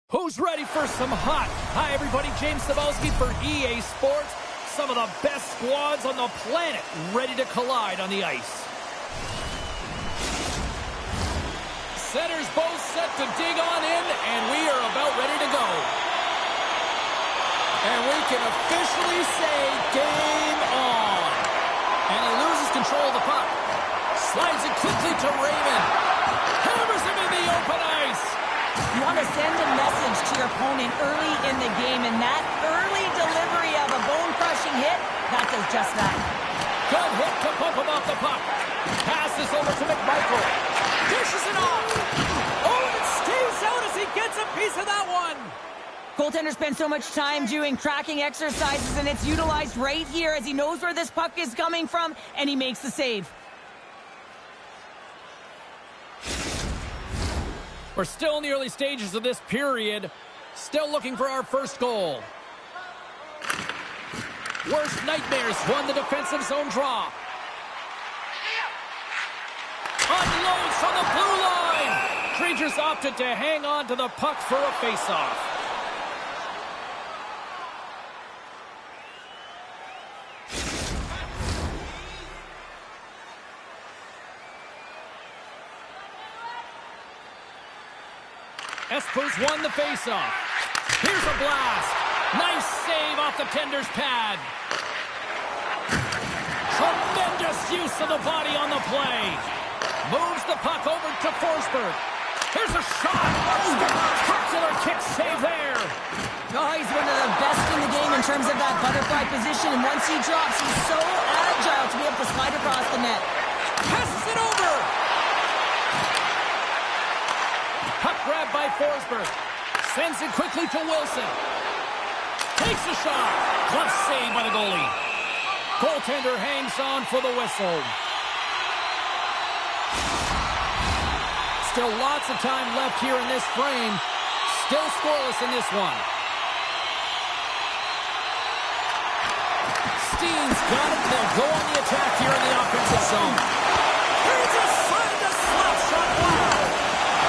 Who's ready for some hot? Hi, everybody. James Cebulski for EA Sports. Some of the best squads on the planet ready to collide on the ice. Centers both set to dig on in, and we are about ready to go. And we can officially say game on. And he loses control of the puck. Slides it quickly to Raymond. Hammers him in the open ice. You want to send a message to your opponent early in the game, and that early delivery of a bone-crushing hit, that does just that. Good hit to pump him off the puck. Passes over to McMichael. Dishes it off. Oh, and it stays out as he gets a piece of that one. Goaltender spends so much time doing tracking exercises, and it's utilized right here as he knows where this puck is coming from, and he makes the save. We're still in the early stages of this period. Still looking for our first goal. Worst nightmares won the defensive zone draw. Unloads from the blue line. Rangers opted to hang on to the puck for a face-off. Espoo's won the face-off. Here's a blast. Nice save off the tender's pad. Tremendous use of the body on the play. Moves the puck over to Forsberg. Here's a shot. Spectacular kick save there. Oh, he's one of the best in the game in terms of that butterfly position. And once he drops, he's so agile to be able to slide across the net. Passes it over. Puck grab by Forsberg. Sends it quickly to Wilson. Takes a shot. Glove save by the goalie. Goaltender hangs on for the whistle. Still lots of time left here in this frame. Still scoreless in this one. Steen's got it. They'll go on the attack here in the offensive zone. He just signed a slap shot. Wow.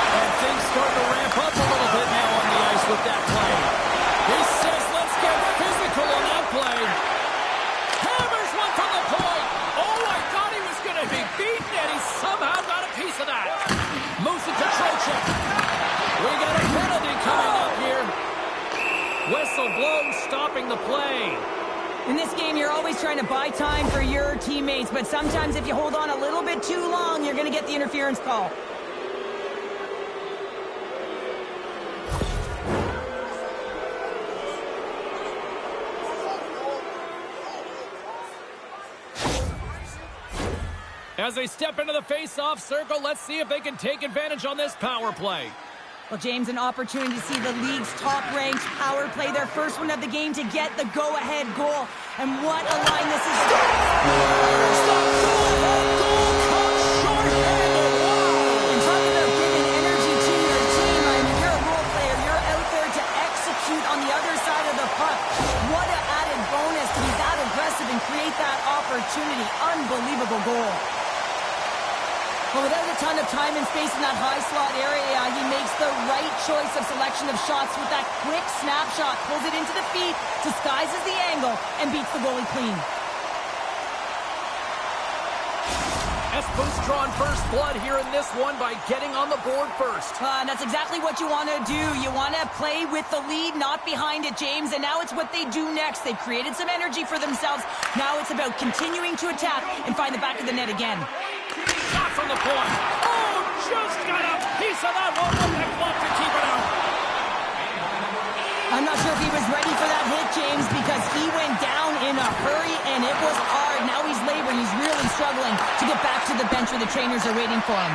And things start to ramp up a little bit now on the ice with that play. He says, let's get physical on that play. Hammers one from the point. Oh, I thought he was going to be beaten, and he somehow got a piece of that. Moves it to Trocheck. We got a penalty coming up here. Whistle blows, stopping the play. In this game, you're always trying to buy time for your teammates, but sometimes if you hold on a little bit too long, you're going to get the interference call. As they step into the face-off circle, let's see if they can take advantage on this power play. Well, James, an opportunity to see the league's top-ranked power play, their first one of the game to get the go-ahead goal. And what a line this is. And talking about giving energy to your team, I mean, you're a role player. You're out there to execute on the other side of the puck. What an added bonus to be that aggressive and create that opportunity. Unbelievable goal. But without a ton of time and space in that high slot area, he makes the right choice of selection of shots with that quick snapshot, pulls it into the feet, disguises the angle, and beats the goalie clean. Espoo's drawn first blood here in this one by getting on the board first. And that's exactly what you want to do. You want to play with the lead, not behind it, James. And now it's what they do next. They've created some energy for themselves. Now it's about continuing to attack and find the back of the net again. Shot from the point. Oh, just got a piece of that one with the glove to keep it out. I'm not sure if he was ready for that hit, James, because he went down in a hurry, and it was hard. Now he's laboring. He's really struggling to get back to the bench where the trainers are waiting for him.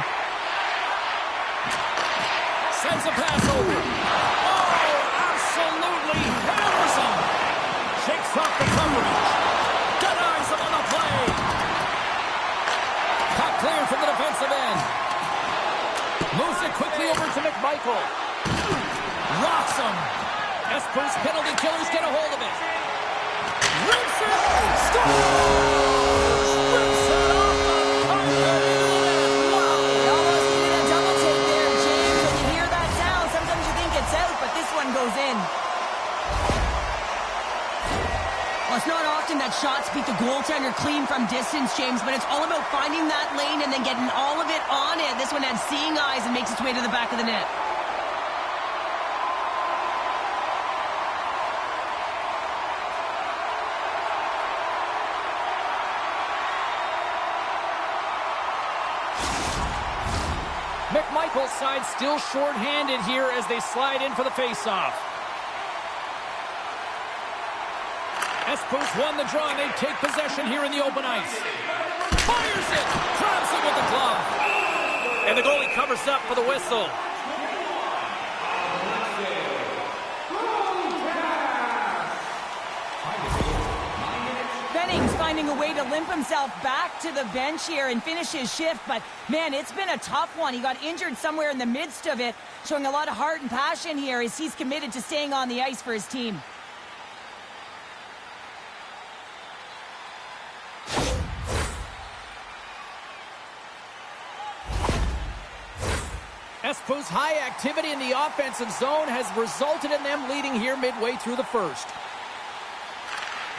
Sends a pass over. Oh, absolutely hammers him. Shakes off the coverage. Denies him on the play. Puck cleared from the defensive end. Moves it quickly over to McMichael. Rocks him. Espoo's penalty killers get a hold of it. Rips it! Scores! Rips it off the puck into the net. Wow! They almost needed a double take there, James. When you hear that sound, sometimes you think it's out, but this one make the goaltender clean from distance, James, but it's all about finding that lane and then getting all of it on it. This one had seeing eyes and makes its way to the back of the net. McMichael's side still short-handed here as they slide in for the face-off. Espo's won the draw, and they take possession here in the open ice. Fires it! Grabs it with the glove. And the goalie covers up for the whistle. Benning's finding a way to limp himself back to the bench here and finish his shift, but man, it's been a tough one. He got injured somewhere in the midst of it, showing a lot of heart and passion here as he's committed to staying on the ice for his team. Espo's high activity in the offensive zone has resulted in them leading here midway through the first.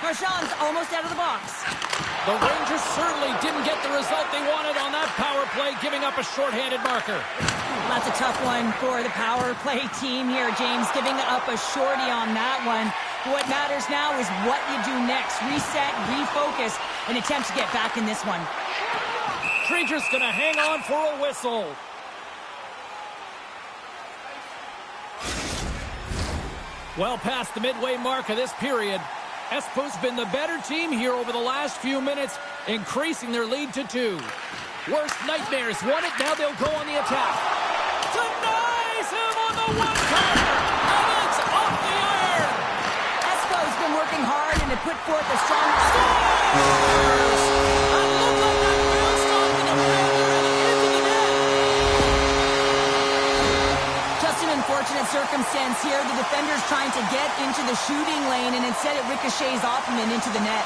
Marchand's almost out of the box. The Rangers certainly didn't get the result they wanted on that power play, giving up a shorthanded marker. That's a tough one for the power play team here, James, giving up a shorty on that one. But what matters now is what you do next. Reset, refocus, and attempt to get back in this one. Rangers gonna hang on for a whistle. Well past the midway mark of this period, Espo's been the better team here over the last few minutes, increasing their lead to 2. Worst nightmares won it, now they'll go on the attack. Denies him on the one-timer, and it's off the iron! Espo's been working hard and have put forth a strong... Scores! And look like that bounced off the defender and into the net! Just an unfortunate circumstance here. The defender's trying to get into the shooting lane, and instead it ricochets off him and into the net.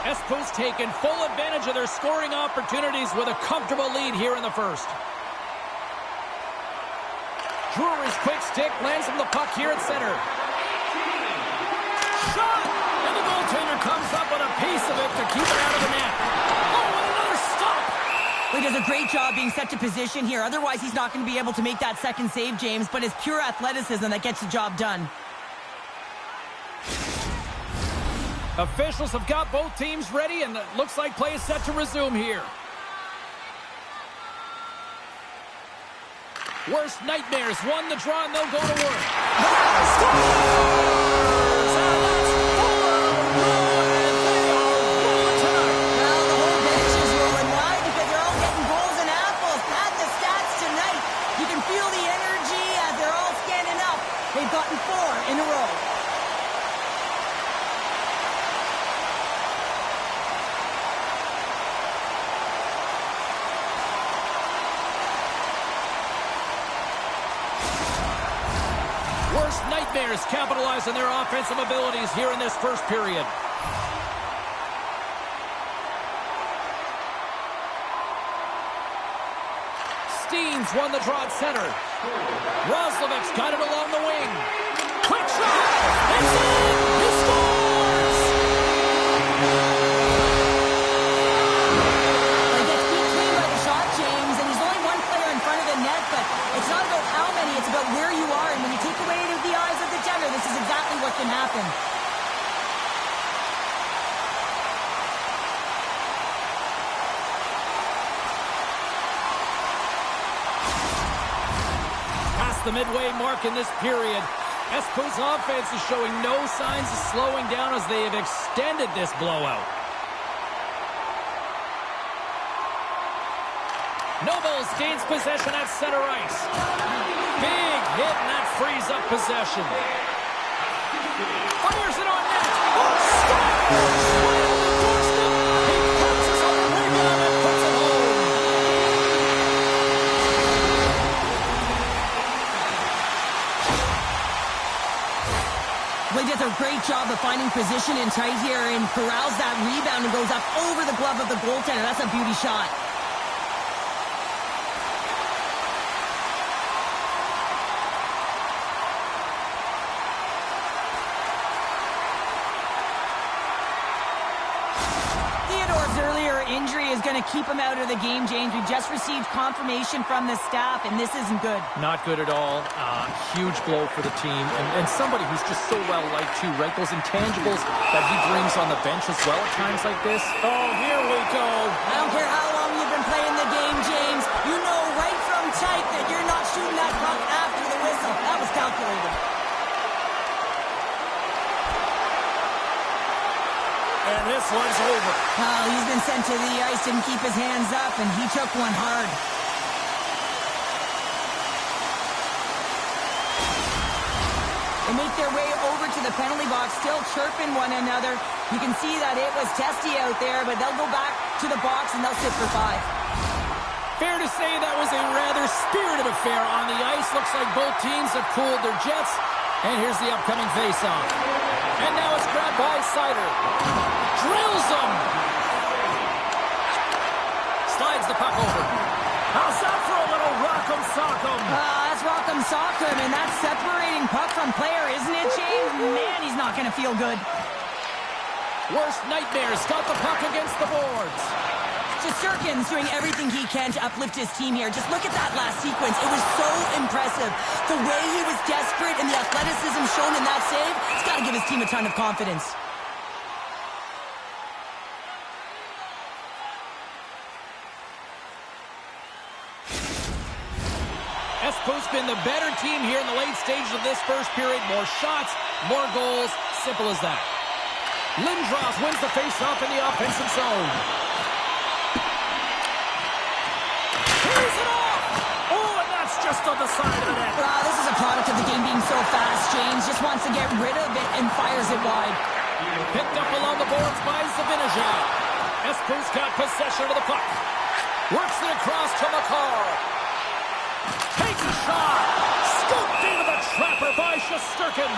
Espo's taken full advantage of their scoring opportunities with a comfortable lead here in the first. Drury's quick stick lands him the puck here at center. Shot! And the goaltender comes up with a piece of it to keep it out of the net. Oh, and another stop! He does a great job being set to position here. Otherwise, he's not going to be able to make that second save, James, but it's pure athleticism that gets the job done. Officials have got both teams ready, and it looks like play is set to resume here. Worst nightmares won the draw, and they'll go to work. Scores! And that's 4-1, and they are rolling tonight. Well, the whole bench is rolling wide because they're all getting goals and apples. At the stats tonight, you can feel the energy as they're all standing up. They've gotten 4 in a row. Worst nightmares capitalize on their offensive abilities here in this first period. Steens won the draw at center. Roslovic's got it along the wing. Quick shot! It's in! He scores! He gets beat clean by the shot, James, and he's only one player in front of the net, but it's not about how many, it's about where you are, and when you take away the eyes of the defender, this is exactly what can happen. Past the midway mark in this period, Espo's offense is showing no signs of slowing down as they have extended this blowout. Nobles gains possession at center ice. Big hit, and that frees up possession. Fires it on net. Oh, scores! Right on the doorstep. He punches on the rebound and puts it home. Well, he does a great job of finding position in tight here and corrals that rebound and goes up over the glove of the goaltender. That's a beauty shot. Injury is going to keep him out of the game, James. We just received confirmation from the staff, and this isn't good. Not good at all. Huge blow for the team, and somebody who's just so well-liked, too, right? Those intangibles that he brings on the bench as well at times like this. Oh, here we go. I don't care how long you've been playing the game, James. You know right from tight that you're not shooting that puck after the whistle. That was calculated. And this one's over. Oh, he's been sent to the ice, didn't keep his hands up, and he took one hard. They make their way over to the penalty box, still chirping one another. You can see that it was testy out there, but they'll go back to the box and they'll sit for 5. Fair to say that was a rather spirited affair on the ice. Looks like both teams have cooled their jets. And here's the upcoming face-off. And now it's grabbed by Sider. Drills him. Slides the puck over. How's that for a little rock'em sock'em? That's rock'em sock'em, and that's separating puck from player, isn't it, James? Man, he's not going to feel good. Worst nightmares. Got the puck against the boards. Shesterkin's doing everything he can to uplift his team here. Just look at that last sequence. It was so impressive. The way he was desperate and the athleticism shown in that save, it's got to give his team a ton of confidence. Espoo's been the better team here in the late stages of this first period. More shots, more goals. Simple as that. Lindros wins the face-off in the offensive zone. Just on the side of the net. This is a product of the game being so fast. James just wants to get rid of it and fires it wide. Picked up along the boards by Zabinajad. Espoo's got possession of the puck. Works it across to Makar. Takes a shot. Scooped into the trapper by Shesterkin.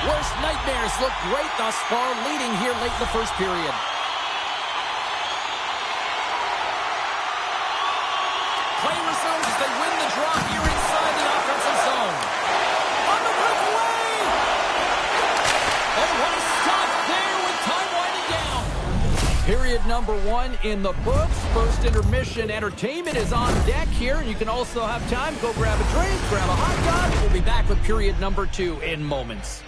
Worst nightmares look great thus far, leading here late in the first period. Play resumes as they win the draw here inside the offensive zone. On the breakaway! Oh, what a stop there with time winding down. Period number 1 in the books. First intermission entertainment is on deck here, and you can also have time to go grab a drink, grab a hot dog. We'll be back with period number 2 in moments.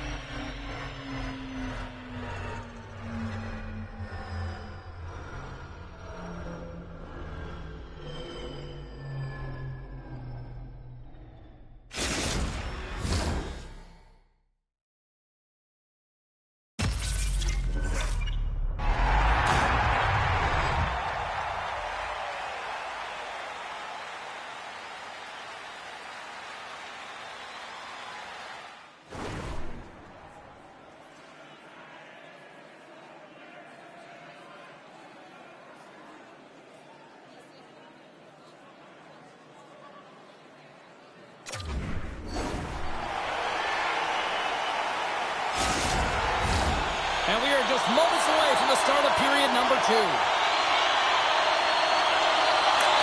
And we are just moments away from the start of period number 2.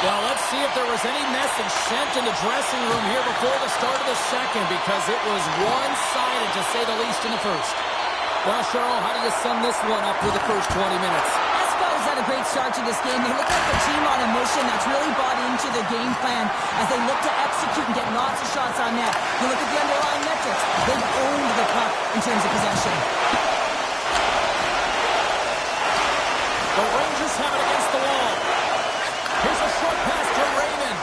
Well, let's see if there was any message sent in the dressing room here before the start of the second, because it was one-sided, to say the least, in the first. Well, Cheryl, how do you sum this one up for the first 20 minutes? Espoo's had a great start to this game. They look like a team on a mission that's really bought into the game plan as they look to execute and get lots of shots on net. You look at the underlying metrics. They've owned the puck in terms of possession. The Rangers have it against the wall. Here's a short pass to Raymond.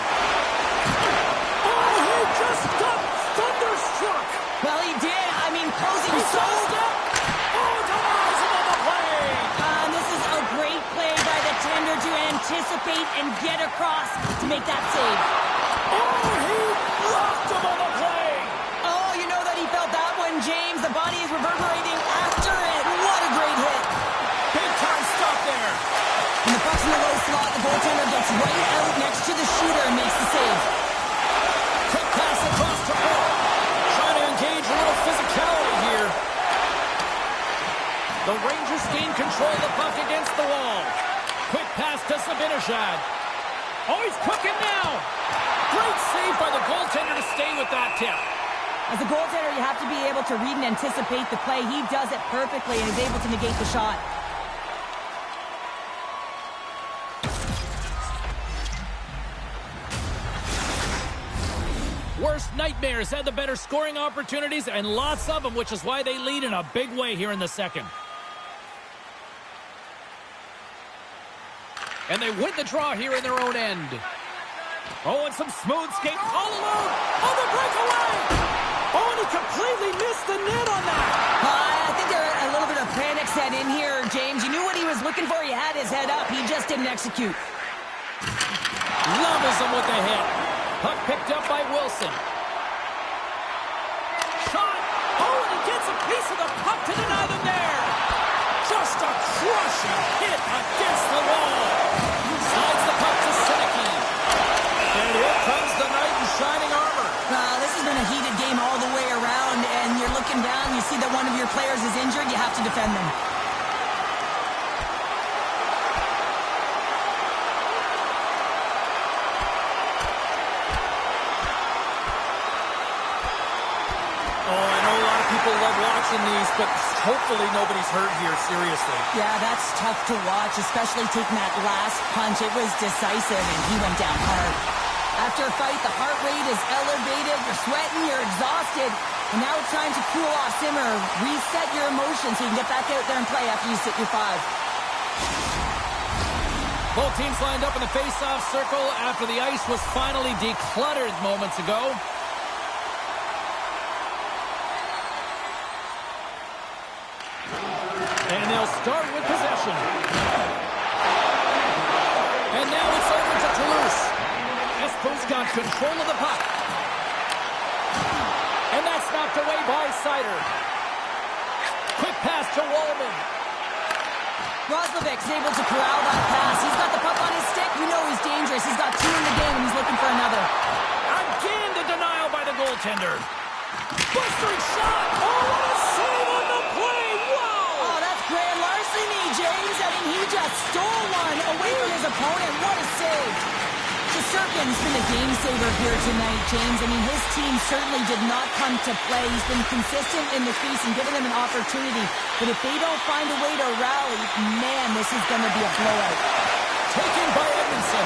Oh, he just got thunderstruck. Well, he did. I mean, closing his step. Oh, denies him on the play. This is a great play by the tender to anticipate and get across to make that save. Oh, he blocked him on the play. Oh, you know that he felt that one, James. The body is reverberating after it. What a great hit. Rangers gain control of the puck against the wall. Quick pass to Zibanejad. Oh, he's cooking now. Great save by the goaltender to stay with that tip. As a goaltender, you have to be able to read and anticipate the play. He does it perfectly and is able to negate the shot. Worst nightmares had the better scoring opportunities, and lots of them, which is why they lead in a big way here in the second. And they win the draw here in their own end. Oh, and some smooth skate all alone on the breakaway. Oh, and he completely missed the net on that. I think a little bit of panic set in here, James. You knew what he was looking for. He had his head up. He just didn't execute. Levels him with the hit. Puck picked up by Wilson. Shot. Oh, and he gets a piece of the puck to deny them there. Just a crushing hit against the wall. Slides the puck to Sinicki. And here comes the knight in shining armor. This has been a heated game all the way around, and you're looking down, you see that one of your players is injured, you have to defend them. People love watching these, but hopefully nobody's hurt here, seriously. Yeah, that's tough to watch, especially taking that last punch. It was decisive, and he went down hard. After a fight, the heart rate is elevated, you're sweating, you're exhausted, and now it's time to cool off, simmer, reset your emotions so you can get back out there and play after you sit your 5. Both teams lined up in the face-off circle after the ice was finally decluttered moments ago. And they'll start with possession. And now it's over to Toulouse. Espoo's got control of the puck. And that's knocked away by Sider. Quick pass to Wallman. Roslovic's able to corral that pass. He's got the puck on his stick. You know he's dangerous. He's got 2 in the game, and he's looking for another. Again, the denial by the goaltender. Bustering shot. Oh, what a save on the play. Wow. Oh, that's grand larceny, James. I mean, he just stole one away from his opponent. What a save. Shesterkin's been a game saver here tonight, James. I mean, his team certainly did not come to play. He's been consistent in the crease and given them an opportunity. But if they don't find a way to rally, man, this is going to be a blowout. Taken by Edmondson.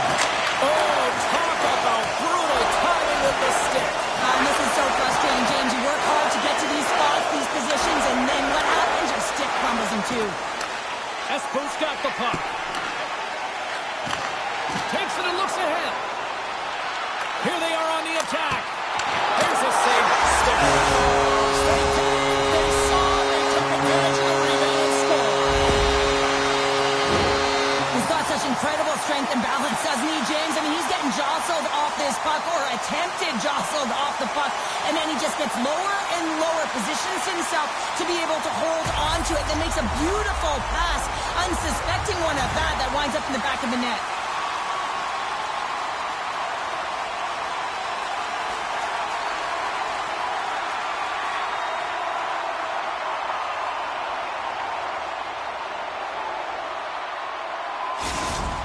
Oh, talk about brutal timing with the stick. This is so frustrating, James. You work hard to get to these spots, these positions, and then what happens? Your stick crumbles in 2. Espoo's got the puck. Takes it and looks ahead. Here they are on the attack. There's a save. They saw, they took advantage of the rebound and scored. He's got such incredible strength and balance, doesn't he, James? I mean, he's getting jostled off this puck, or attempted jostled off the puck, and then he just gets lower and lower, positions himself to be able to hold on to it, then makes a beautiful pass, unsuspecting one at that winds up in the back of the net.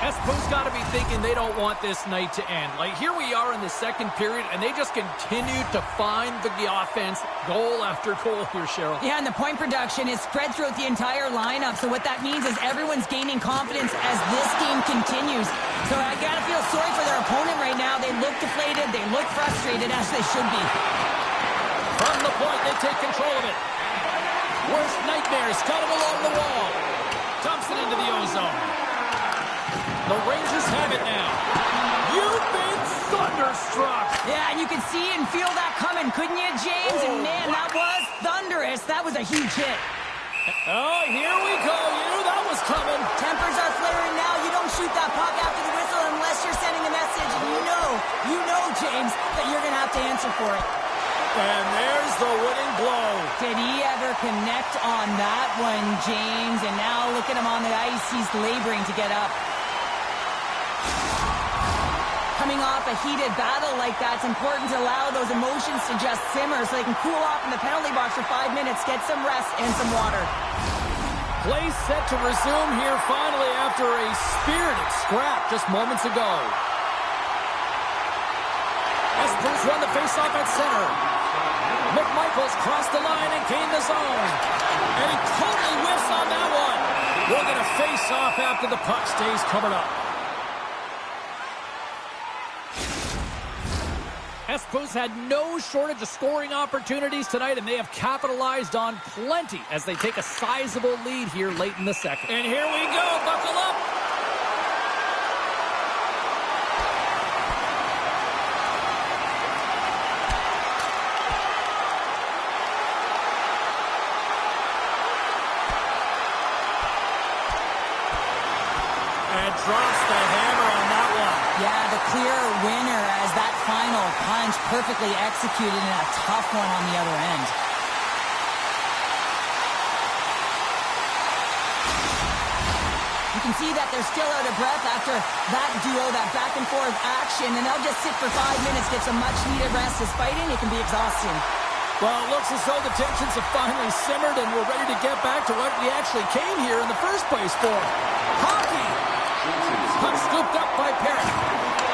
Espoo's got to be thinking they don't want this night to end. Like, here we are in the second period, and they just continue to find the offense goal after goal here, Cheryl. Yeah, and the point production is spread throughout the entire lineup. So what that means is everyone's gaining confidence as this game continues. So I got to feel sorry for their opponent right now. They look deflated. They look frustrated, as they should be. From the point, they take control of it. Worst nightmares cut him along the wall. Dumps it into the ozone. The Rangers have it now. You've been thunderstruck. Yeah, and you could see and feel that coming, couldn't you, James? Oh, and man, that was thunderous. That was a huge hit. Oh, here we go. You knew that was coming. Tempers are flaring now. You don't shoot that puck after the whistle unless you're sending a message. And you know, James, that you're going to have to answer for it. And there's the winning blow. Did he ever connect on that one, James? And now look at him on the ice. He's laboring to get up. Coming off a heated battle like that, it's important to allow those emotions to just simmer so they can cool off in the penalty box for 5 minutes, get some rest and some water. Play set to resume here finally after a spirited scrap just moments ago. Espoo's won the faceoff at center. McMichaels crossed the line and gained the zone. And he totally whiffs on that one. We're going to face off after the puck stays covered up. Espoo's had no shortage of scoring opportunities tonight, and they have capitalized on plenty as they take a sizable lead here late in the second. And here we go. Buckle up. And drops the hammer on that one. Yeah, the clear winner as that final punch perfectly executed in a tough one on the other end. You can see that they're still out of breath after that duo, that back and forth action, and they'll just sit for 5 minutes, get some much needed rest, as fighting, it can be exhausting. Well, it looks as though the tensions have finally simmered and we're ready to get back to what we actually came here in the first place for. Hockey! Puck scooped up by Perry.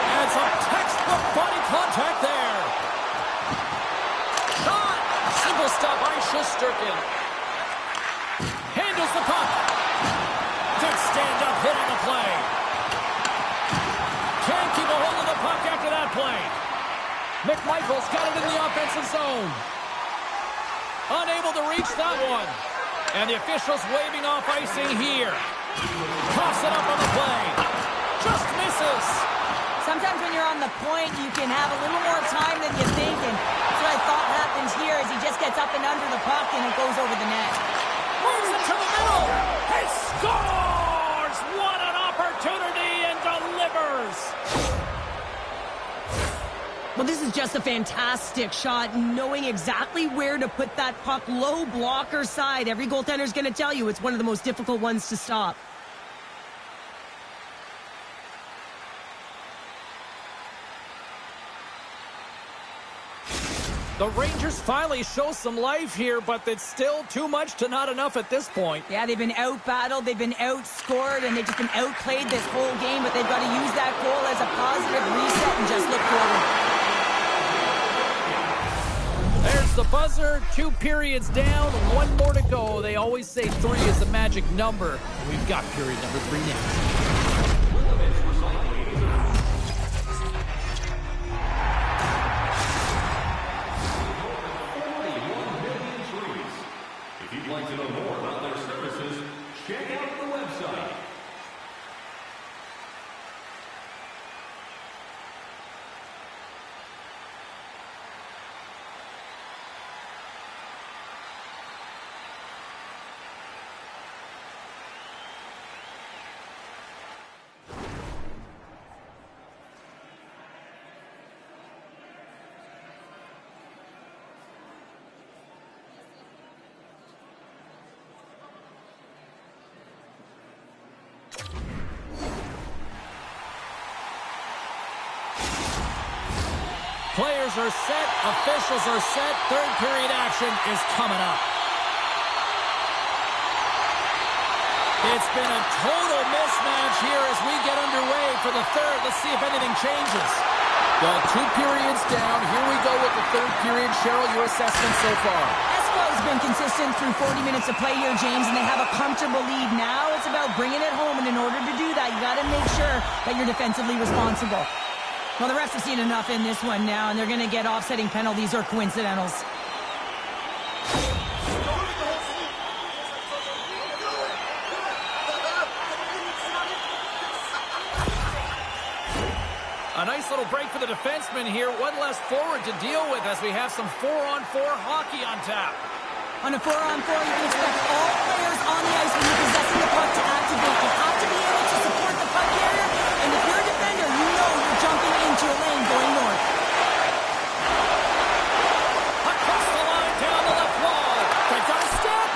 And some textbook body contact there. Shot! Simple stop by Shesterkin. Handles the puck. Good stand-up hit on the play. Can't keep a hold of the puck after that play. McMichaels got it in the offensive zone. Unable to reach that one. And the officials waving off icing here. Toss it up on the play. Just misses. Sometimes when you're on the point, you can have a little more time than you think, and that's what I thought happens here as he just gets up and under the puck and it goes over the net. Moves it to the middle. He scores! What an opportunity and delivers. Well, this is just a fantastic shot, knowing exactly where to put that puck, low blocker side. Every goaltender's going to tell you it's one of the most difficult ones to stop. The Rangers finally show some life here, but it's still too much to not enough at this point. Yeah, they've been out-battled, they've been outscored, and they've just been outplayed this whole game, but they've got to use that goal as a positive reset and just look forward. There's the buzzer, 2 periods down, 1 more to go. They always say 3 is the magic number. We've got period number 3 next. If you'd like to know more about their services, check out the website. Players are set, officials are set, 3rd period action is coming up. It's been a total mismatch here as we get underway for the 3rd. Let's see if anything changes. Well, 2 periods down. Here we go with the 3rd period. Cheryl, your assessment so far? Espoo's been consistent through 40 minutes of play here, James, and they have a comfortable lead. Now it's about bringing it home, and in order to do that, you got to make sure that you're defensively responsible. Well, the refs have seen enough in this one now, and they're going to get offsetting penalties or coincidentals. A nice little break for the defenseman here. One less forward to deal with as we have some 4-on-4 hockey on tap. On a 4-on-4, you can expect all players on the ice when you're possessing the puck to activate. You have to be able to support the puck carrier, and if you're a defender, you know you're jumping into a lane going north. Across the line, down the left wall. They've got a step.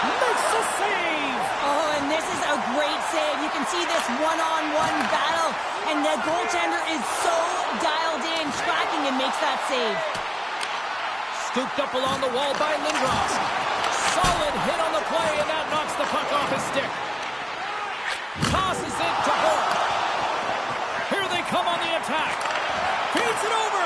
Makes the save. Oh, and this is a great save. You can see this one-on-one battle, and the goaltender is so dialed in, tracking, and makes that save. Scooped up along the wall by Lindros. Solid hit on the play, and that knocks the puck off his stick. Tosses it to Holt. Here they come on the attack. Feeds it over.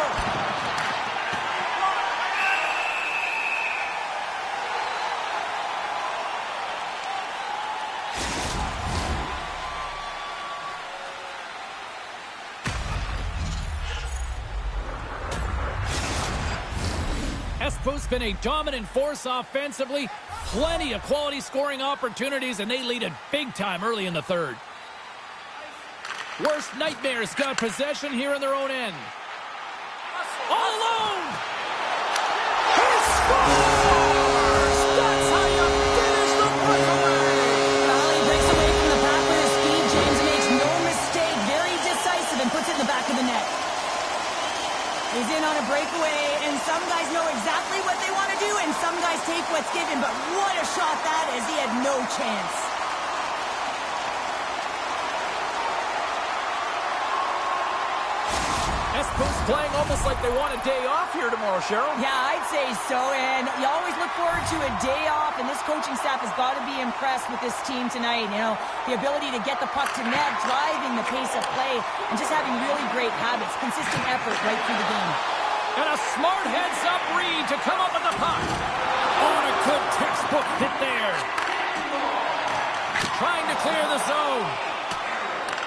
Espoo's been a dominant force offensively. Plenty of quality scoring opportunities, and they lead it big time early in the third. Worst Nightmares got possession here in their own end. All alone! He scores! That's how you finish the breakaway! Well, he breaks away from the pack with his speed. James makes no mistake. Very decisive and puts it in the back of the net. He's in on a breakaway, and some guys know exactly what they want to do, and some guys take what's given, but what a shot that is. He had no chance. Espoo's playing almost like they want a day off here tomorrow, Cheryl. Yeah, I'd say so, and you always look forward to a day off, and this coaching staff has got to be impressed with this team tonight. You know, the ability to get the puck to net, driving the pace of play, and just having really great habits, consistent effort right through the game. And a smart heads-up read to come up with the puck. On a good textbook hit there. Trying to clear the zone.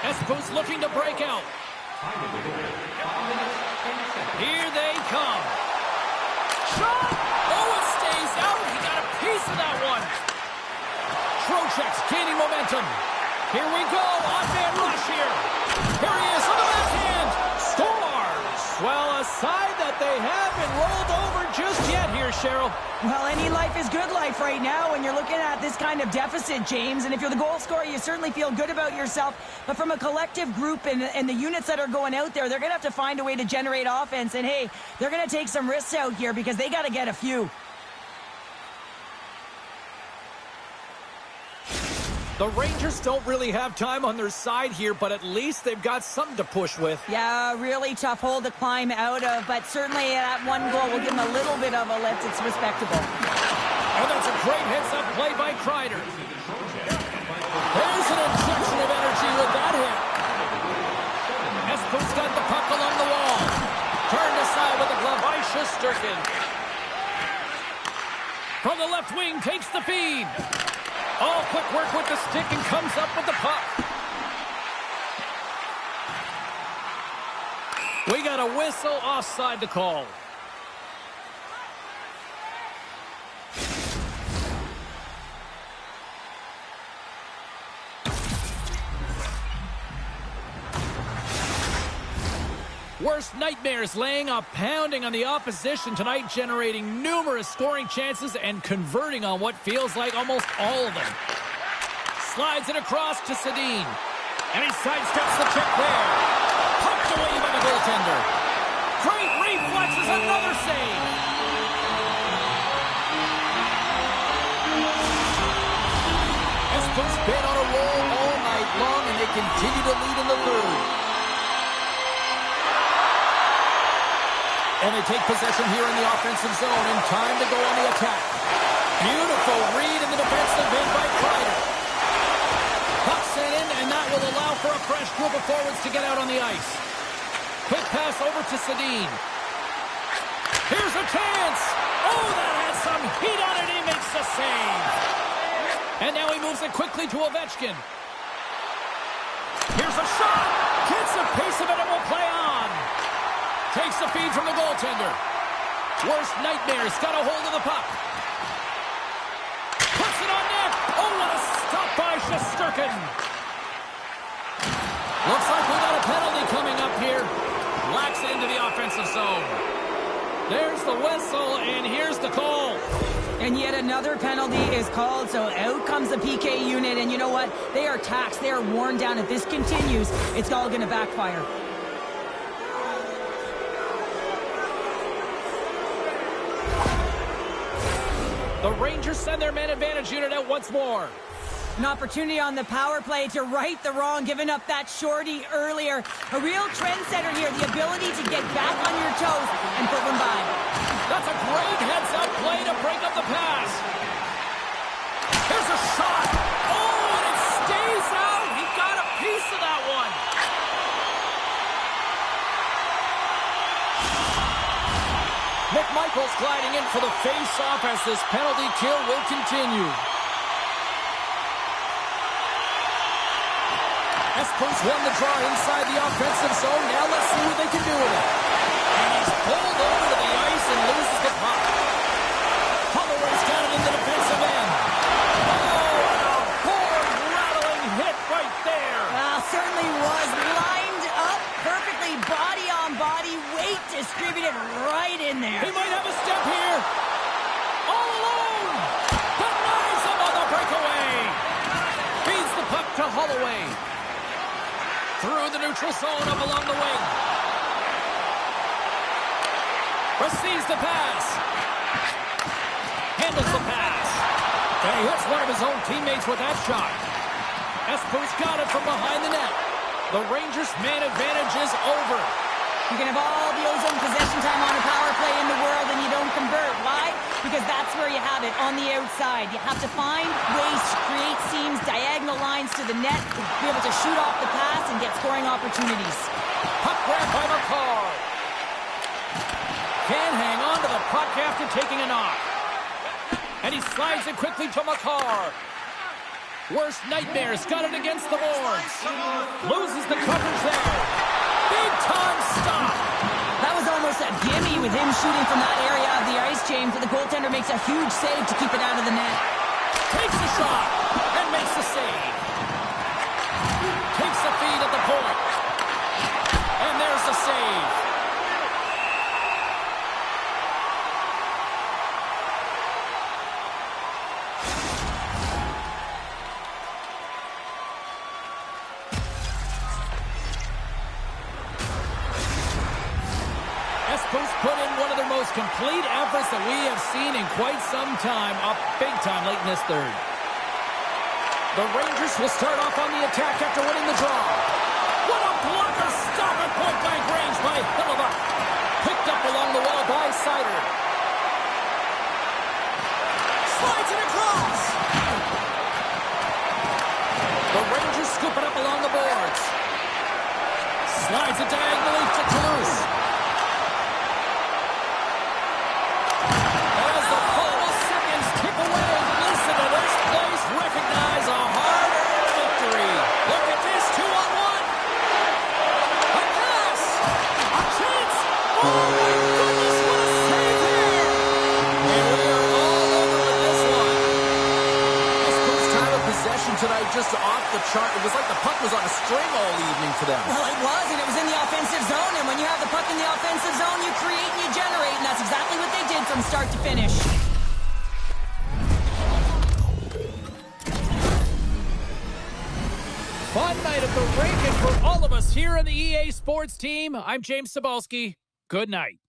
Espoo's looking to break out. Here they come. Shot! Oh, it stays out. He got a piece of that one. Trocheck's gaining momentum. Here we go. On-man rush here. Here he is on the backhand. Scores! Well, a side that they haven't rolled over just yet here, Cheryl. Well, any life is good life right now when you're looking at this kind of deficit, James. And if you're the goal scorer, you certainly feel good about yourself. But from a collective group and the units that are going out there, they're going to have to find a way to generate offense. And, hey, they're going to take some risks out here because they got to get a few. The Rangers don't really have time on their side here, but at least they've got something to push with. Yeah, really tough hole to climb out of, but certainly that one goal will give them a little bit of a lift. It's respectable. And that's a great heads-up play by Kreider. There's an injection of energy with that hit. Espoo's got the puck along the wall. Turned aside with the glove by Shesterkin. From the left wing, takes the feed. Oh, quick work with the stick and comes up with the puck. We got a whistle offside to call. Worst Nightmares laying a pounding on the opposition tonight, generating numerous scoring chances and converting on what feels like almost all of them. Slides it across to Sedin. And he sidesteps the check there. Pumped away by the goaltender. Great reflexes, another save. Espoo's been on a roll all night long, and they continue to lead in the third. And they take possession here in the offensive zone, and time to go on the attack. Beautiful read in the defensive end by Kreider. Puck sent in, and that will allow for a fresh group of forwards to get out on the ice. Quick pass over to Sedin. Here's a chance. Oh, that had some heat on it. He makes the save. And now he moves it quickly to Ovechkin. Here's a shot. Gets a piece of it and will play on. Takes the feed from the goaltender. Worst Nightmares got a hold of the puck. Puts it on net. Oh, what a stop by Shesterkin. Looks like we got a penalty coming up here. Lacks it into the offensive zone. There's the whistle, and here's the call. And yet another penalty is called, so out comes the PK unit. And you know what? They are taxed. They are worn down. If this continues, it's all going to backfire. The Rangers send their man advantage unit out once more. An opportunity on the power play to right the wrong, giving up that shorty earlier. A real trendsetter here, the ability to get back on your toes and put one by. That's a great heads-up play to break up the pass. Here's a shot. for the face-off as this penalty kill will continue. Espoo's won the draw inside the offensive zone. Now let's see what they can do with it. And he's pulled over to the ice and loses the puck. Holloway's got it in the defensive end. Oh, and a board-rattling hit right there. Certainly was. Lined up perfectly, body on body, weight distributed right in there. He might have a step here. All alone. Denies him on the breakaway. Feeds the puck to Holloway. Through the neutral zone up along the wing. Receives the pass. Handles the pass. And he hits one of his own teammates with that shot. Espoo's got it from behind the net. The Rangers' man advantage is over. You can have all the ozone possession time on a power play in the world and you don't convert. Why? Because that's where you have it, on the outside. You have to find ways to create seams, diagonal lines to the net, to be able to shoot off the pass and get scoring opportunities. Puck grab by McCarr. Can hang on to the puck after taking a knock. And he slides it quickly to McCarr. Worst nightmares, got it against the boards. Loses the coverage there. Big time stop. That was almost a gimme with him shooting from that area of the ice, James, but the goaltender makes a huge save to keep it out of the net. Takes the shot and makes the save. Takes the feed at the point. And there's the save. Espoo's put in one of their most complete efforts that we have seen in quite some time, up big time late in this third. The Rangers will start off on the attack after winning the draw. What a blocker stop at point-blank range by Hillebuck. Picked up along the wall by Sider. Slides it across. The Rangers scoop it up along the boards. Slides it diagonally to Toulouse. Recognize a hard-earned victory. Look at this, 2-on-1. A pass. A chance. Oh, my goodness, what a save there. And we are all over with this one. Espoo's time of possession tonight just off the chart. It was like the puck was on a string all evening for them. Well, it was, and it was in the offensive zone. And when you have the puck in the offensive zone, you create and you generate. And that's exactly what they did from start to finish. Fun night at the rink, and for all of us here on the EA Sports team, I'm James Cebulski. Good night.